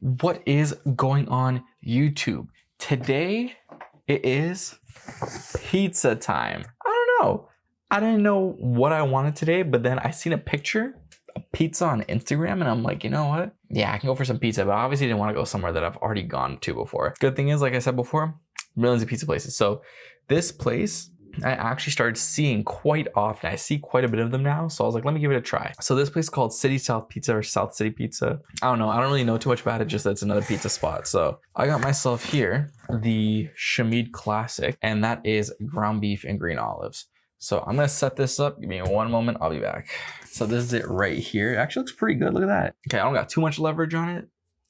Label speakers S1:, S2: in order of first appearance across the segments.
S1: What is going on YouTube? Today it is pizza time. I don't know. I didn't know what I wanted today, but then I seen a picture of pizza on Instagram and I'm like, you know what? Yeah, I can go for some pizza, but I obviously didn't want to go somewhere that I've already gone to before. Good thing is, like I said before, millions of pizza places. So this place I actually started seeing quite often. I see quite a bit of them now. So I was like, let me give it a try. So this place is called South Pizza or South City Pizza. I don't know. I don't really know too much about it. Just that it's another pizza spot. So I got myself here the Shamid Classic, and that is ground beef and green olives. So I'm going to set this up. Give me one moment. I'll be back. So this is it right here. It actually looks pretty good. Look at that. Okay. I don't got too much leverage on it.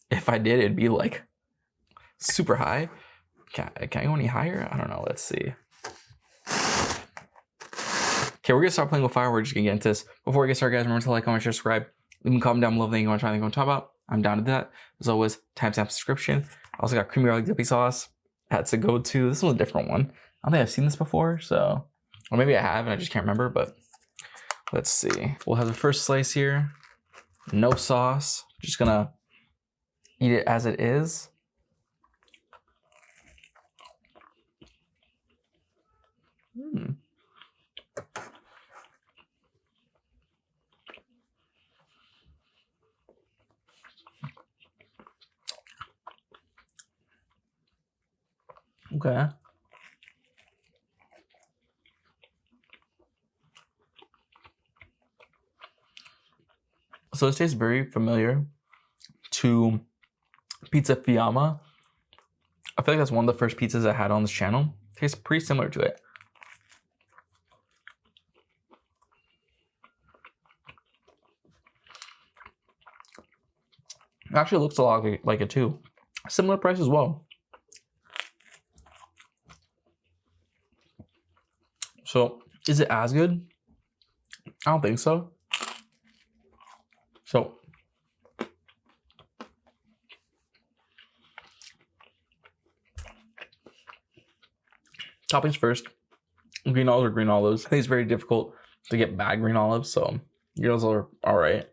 S1: If I did, it'd be like super high. Can I go any higher? I don't know. Let's see. Okay, we're gonna start playing with fire. We're just gonna get into this. Before we get started, guys, remember to like, comment, share, subscribe. Leave a comment down below if you want to try anything you want to talk about. I'm down to that. As always, timestamp subscription. I also got creamy garlic dippy sauce. That's a go-to. This one's a different one. I don't think I've seen this before, so, or maybe I have and I just can't remember, but let's see. We'll have the first slice here. No sauce. Just gonna eat it as it is. Okay. So this tastes very familiar to Pizza Fiamma. I feel like that's one of the first pizzas I had on this channel. Tastes pretty similar to it. It actually looks a lot like it too. Similar price as well. So is it as good? I don't think so. So toppings first. Green olives are green olives. I think it's very difficult to get bad green olives, so green olives are all right.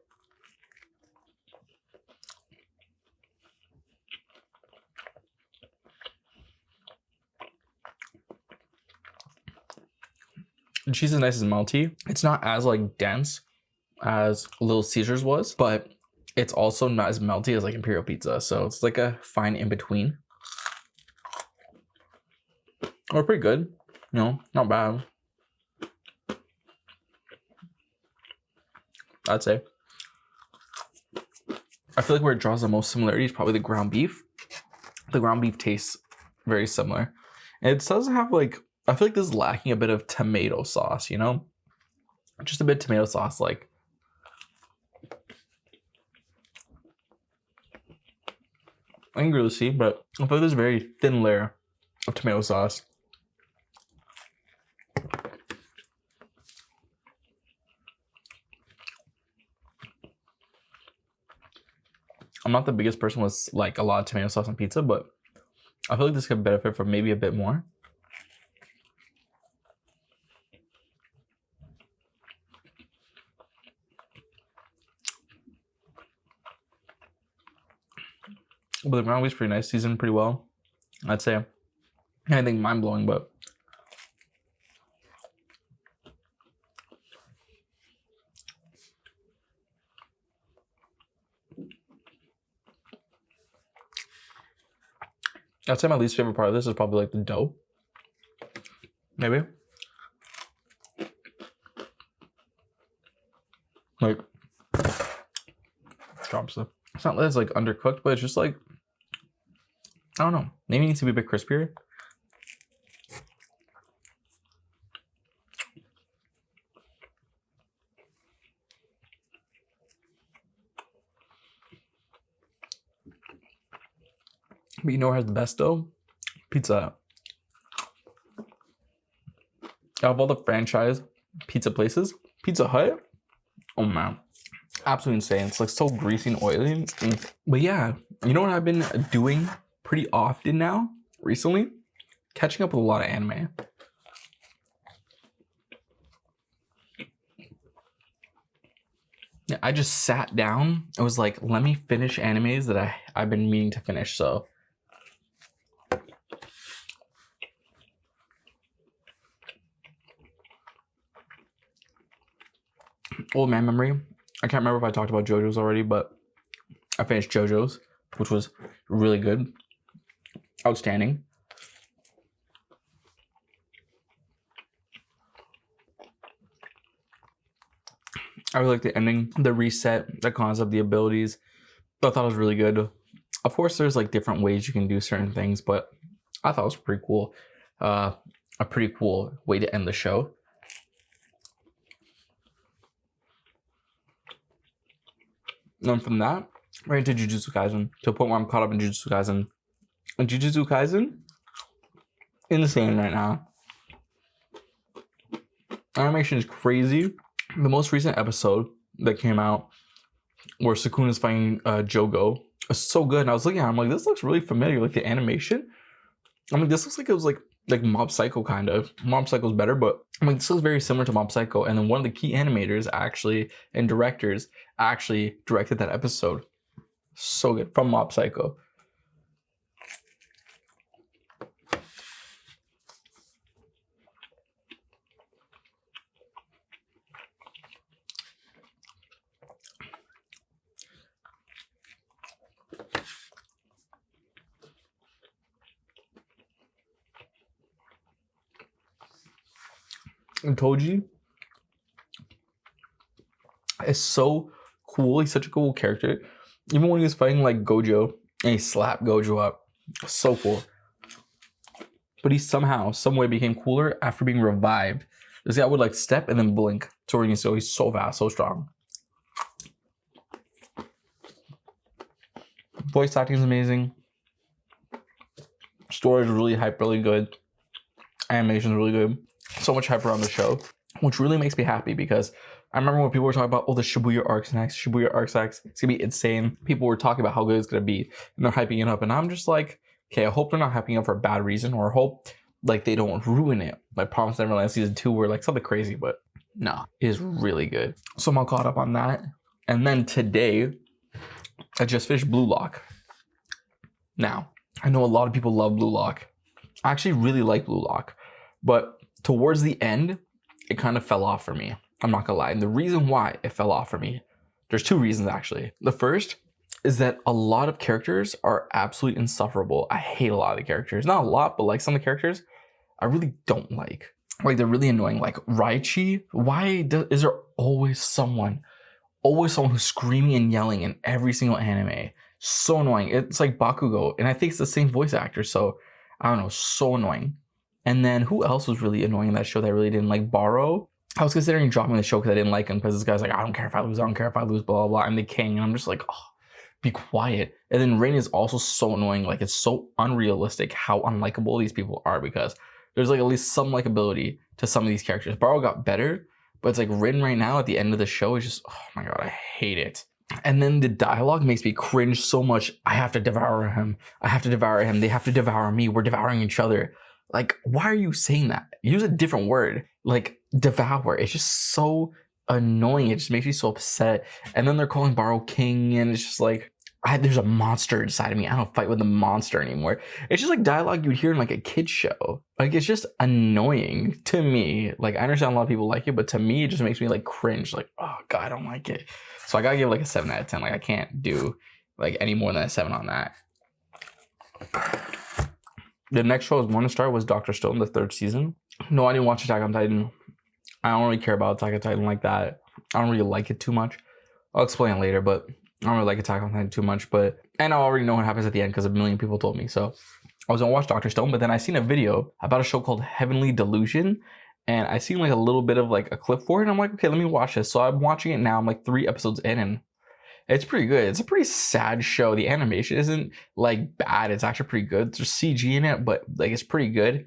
S1: The cheese is nice and melty. It's not as like dense as Little Caesars was, but it's also not as melty as like Imperial Pizza. So it's like a fine in between. Or pretty good, you know, not bad. I'd say. I feel like where it draws the most similarity is probably the ground beef. The ground beef tastes very similar. And it does have like, I feel like this is lacking a bit of tomato sauce, you know? Just a bit of tomato sauce, like. I can really see, but I feel like there's a very thin layer of tomato sauce. I'm not the biggest person with like a lot of tomato sauce on pizza, but I feel like this could benefit from maybe a bit more. But the ground beef's pretty nice, seasoned pretty well, I'd say. Anything mind-blowing, but I'd say my least favorite part of this is probably like the dough. Maybe. Like, drops it. It's not that it's like undercooked, but it's just like, I don't know. Maybe it needs to be a bit crispier. But you know who has the best dough? Pizza Hut. Out of all the franchise pizza places, Pizza Hut, oh man, absolutely insane. It's like so greasy and oily. But yeah, you know what I've been doing pretty often now, recently? Catching up with a lot of anime. I just sat down. I was like, let me finish animes that I've been meaning to finish. So old man memory. I can't remember if I talked about JoJo's already, but I finished JoJo's, which was really good. Outstanding. I really like the ending, the reset, the concept, the abilities. I thought it was really good. Of course, there's like different ways you can do certain things, but I thought it was pretty cool. A pretty cool way to end the show. And then from that, right into Jujutsu Kaisen, to a point where I'm caught up in Jujutsu Kaisen. And Jujutsu Kaisen, insane right now. Animation is crazy. The most recent episode that came out where Sukuna's fighting Jogo is so good. And I was looking at it, I'm like, this looks really familiar. Like the animation. I'm like, this looks like it was like Mob Psycho kind of. Mob Psycho's better, but I'm like, this looks very similar to Mob Psycho. And then one of the key animators actually and directors actually directed that episode. So good, from Mob Psycho. And Toji is so cool. He's such a cool character. Even when he was fighting like Gojo and he slapped Gojo up, so cool. But he somehow, some way became cooler after being revived. This guy would like step and then blink. He's so fast, so strong. Voice acting is amazing. Story is really hype, really good. Animation is really good. So much hype around the show, which really makes me happy because I remember when people were talking about, oh, the Shibuya arcs next, Shibuya arcs next, it's gonna be insane. People were talking about how good it's gonna be, and they're hyping it up, and I'm just like, okay, I hope they're not hyping it up for a bad reason, or I hope like they don't ruin it. Like Promised Neverland season 2, where like something crazy, but nah, it is really good. So I'm all caught up on that, and then today I just finished Blue Lock. Now I know a lot of people love Blue Lock. I actually really like Blue Lock, but towards the end, it kind of fell off for me. I'm not gonna lie. And the reason why it fell off for me, there's two reasons actually. The first is that a lot of characters are absolutely insufferable. I hate a lot of the characters. Not a lot, but like some of the characters I really don't like. Like they're really annoying. Like Raichi, is there always someone who's screaming and yelling in every single anime? So annoying. It's like Bakugo, and I think it's the same voice actor. So I don't know, so annoying. And then who else was really annoying in that show that I really didn't like? Baro. I was considering dropping the show because I didn't like him, because this guy's like, I don't care if I lose, blah, blah, blah. I'm the king. And I'm just like, oh, be quiet. And then Rain is also so annoying. Like it's so unrealistic how unlikable these people are, because there's like at least some likability to some of these characters. Baro got better, but it's like Rin right now at the end of the show is just, oh my God, I hate it. And then the dialogue makes me cringe so much. I have to devour him. I have to devour him. They have to devour me. We're devouring each other. Like, why are you saying that? Use a different word, like devour. It's just so annoying. It just makes me so upset. And then they're calling Baro king, and it's just like, there's a monster inside of me. I don't fight with the monster anymore. It's just like dialogue you'd hear in like a kid's show. Like, it's just annoying to me. Like, I understand a lot of people like it, but to me, it just makes me like cringe. Like, oh God, I don't like it. So I gotta give it like a 7 out of 10. Like, I can't do like any more than a 7 on that. The next show I was wanting to start was Dr. Stone, the 3rd season. No, I didn't watch Attack on Titan. I don't really care about Attack on Titan like that. I don't really like it too much. I'll explain later, but I don't really like Attack on Titan too much. And I already know what happens at the end because a million people told me. So I was gonna watch Dr. Stone, but then I seen a video about a show called Heavenly Delusion. And I seen like a little bit of like a clip for it. And I'm like, okay, let me watch this. So I'm watching it now. I'm like 3 episodes in, and it's pretty good. It's a pretty sad show. The animation isn't like bad. It's actually pretty good. There's CG in it, but like it's pretty good.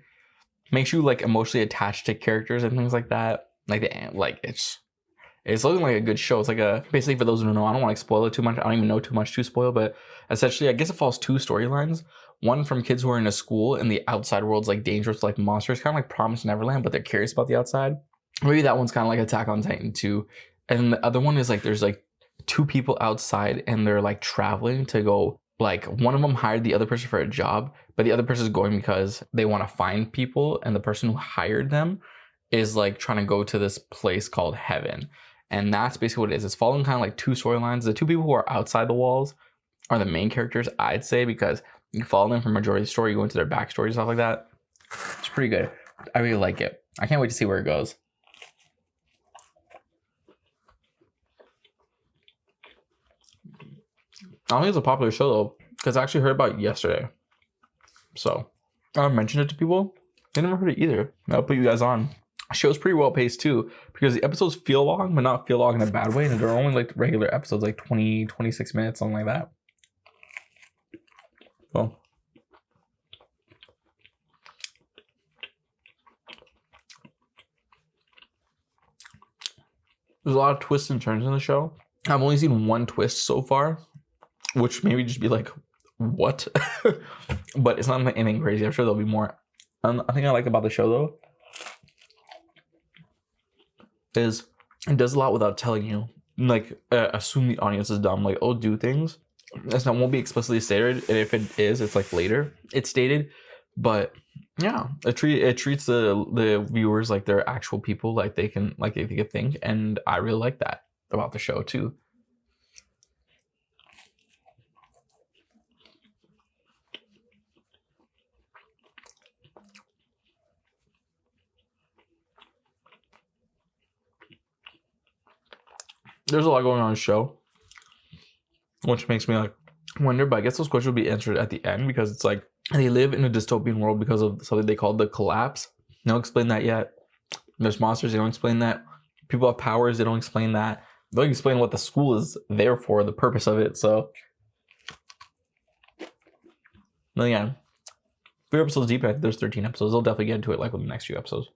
S1: Makes you like emotionally attached to characters and things like that. It's looking like a good show. It's like basically, for those who don't know, I don't want to spoil it too much. I don't even know too much to spoil, but essentially I guess it follows 2 storylines. One from kids who are in a school and the outside world's like dangerous, like monsters, kind of like Promised Neverland, but they're curious about the outside. Maybe that one's kind of like Attack on Titan too. And then the other one is like, there's like two people outside and they're like traveling to go, like one of them hired the other person for a job, but the other person is going because they want to find people, and the person who hired them is like trying to go to this place called heaven. And that's basically what it is. It's following kind of like two storylines. The two people who are outside the walls are the main characters, I'd say, because you follow them for majority of the story, you go into their backstory and stuff like that. It's pretty good. I really like it. I can't wait to see where it goes. I don't think it's a popular show though, because I actually heard about it yesterday. So I mentioned it to people. They never heard it either. I'll put you guys on. The show's pretty well paced too, because the episodes feel long, but not feel long in a bad way. And they're only like regular episodes, like 20, 26 minutes, something like that. So there's a lot of twists and turns in the show. I've only seen one twist so far, which maybe just be like, what? But it's not anything crazy. I'm sure there'll be more. I think I like about the show though is it does a lot without telling you. Like, assume the audience is dumb. Like, oh, do things. That's not won't be explicitly stated, and if it is, it's like later it's stated. But yeah, it treats the viewers like they're actual people, like they can think, and I really like that about the show too. There's a lot going on in the show, which makes me like wonder, but I guess those questions will be answered at the end, because it's like they live in a dystopian world because of something they call the collapse. They don't explain that yet. There's monsters, they don't explain that. People have powers, they don't explain that. They don't explain what the school is there for, the purpose of it. So, well, yeah, 3 episodes deep. I think there's 13 episodes. They'll definitely get into it like with the next few episodes.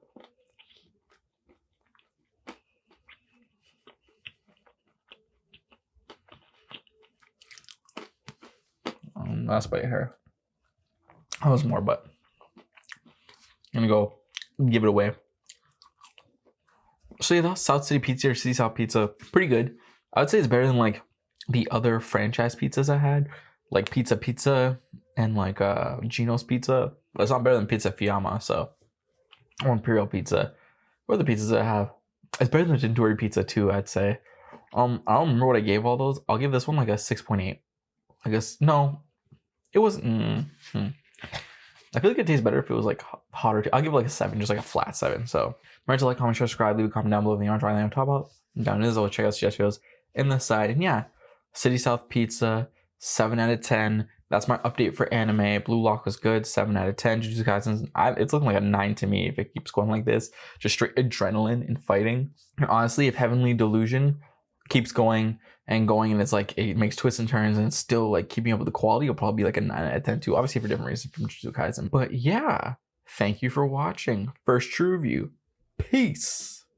S1: Last bite here. I was more, but I'm gonna go give it away. So yeah, that's South City Pizza or City South Pizza. Pretty good. I would say it's better than like the other franchise pizzas I had, like Pizza and like Gino's Pizza. But it's not better than Pizza Fiamma, so, or Imperial Pizza. What are the pizzas I have? It's better than Tandoori Pizza too, I'd say. I don't remember what I gave all those. I'll give this one like a 6.8. I guess no. It wasn't. I feel like it tastes better if it was like hotter. I'll give it like a 7, just like a flat 7. So remember to like, comment, share, subscribe, leave a comment down below if you want to try anything I'm talking about. Down is always check out suggestions in the side. And yeah, City South Pizza, 7 out of 10. That's my update for anime. Blue Lock was good, 7 out of 10. Jujutsu Kaisen, it's looking like a 9 to me if it keeps going like this. Just straight adrenaline and fighting. And honestly, if Heavenly Delusion keeps going and it's like it makes twists and turns and it's still like keeping up with the quality, it'll probably be like a 9 out of 10 too, obviously for different reasons from Jujutsu Kaisen. But yeah, thank you for watching. First true review. Peace.